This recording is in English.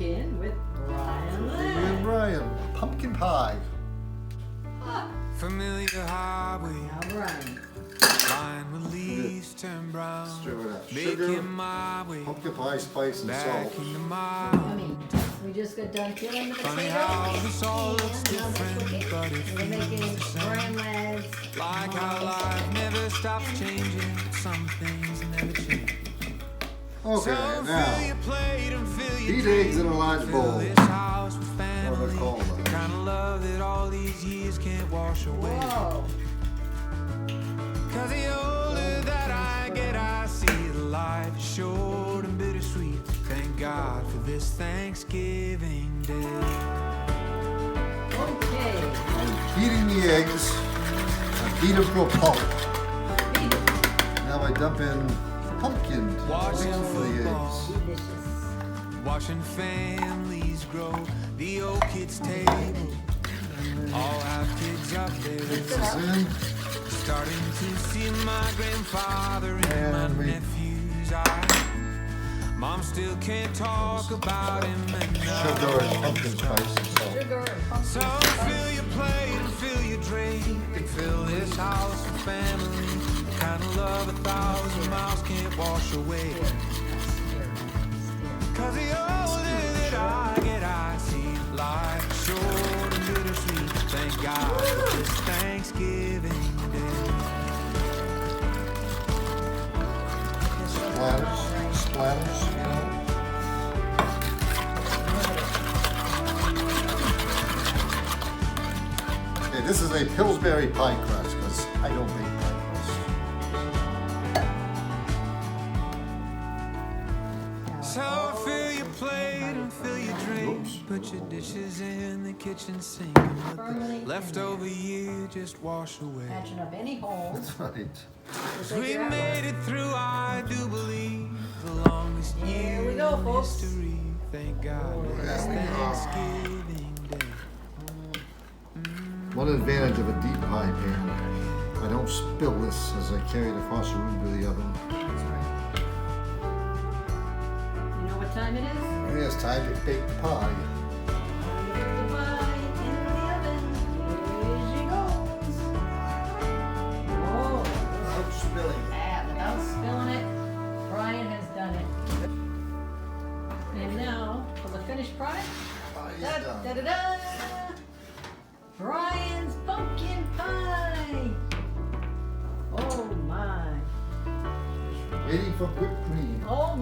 Pumpkin with Brian Me Lynn. and Brian. Pumpkin pie. Familiar highway, Now Brian. lined with leaves turn brown. Stir it up. Sugar, Making my way pumpkin pie, spice, and back salt. into my. Yummy. We just got done peeling the Funny potatoes. how this all looks And now they're different, cooking. but it We're making feels the same. Brian Ladd's Like how life never stops changing, but some things never change. Okay, So fill now. your plate and fill your Eat drink. eggs in a large Fill bowl. this house with family. What are they called, The kind of love that all these years can't wash away. Whoa. Cause the older that I get, I see that life is short and bittersweet. Thank God for this Thanksgiving Day. Okay. I'm heating the eggs. I heat them to a pulp. Eat it. Now I dump in pumpkin Watching for the football. eggs. Delicious. Watching families grow, the old kids' table. All have kids up there. This is in. Starting to see my grandfather and And my we- nephew's eyes. Mom still can't talk about him and Sugar and pumpkin spice and salt. Sugar and pumpkin So spice. fill your plate and fill your drink and fill this house with family. The kind of love 1,000 miles can't wash away. Cause the older that I get, I see life is short and bittersweet. Thank God for this Thanksgiving Day. Splatters, you know. Okay, this is a Pillsbury pie crust because I don't make pie crust. So fill your plate and fill your drink. Put your dishes in the kitchen sink and let Firmly the leftover year just wash away. Patching up any holes. That's right. Just like We you're at made work. it through, I do believe, the longest Here year we go, in folks. history. Thank God for this There we go. Thanksgiving Day. One advantage of a deep pie pan, I don't spill this as I carry it across the room to the oven. That's right. You know what time it is? And it's time to bake the pie. Put the pie in the oven. Here she goes. Whoa. Without spilling. Ah, without spilling it, Brian has done it. And now, for the finished product, Pie is da done. da da da! Brian's pumpkin pie! Oh my! Waiting for whipped cream. Oh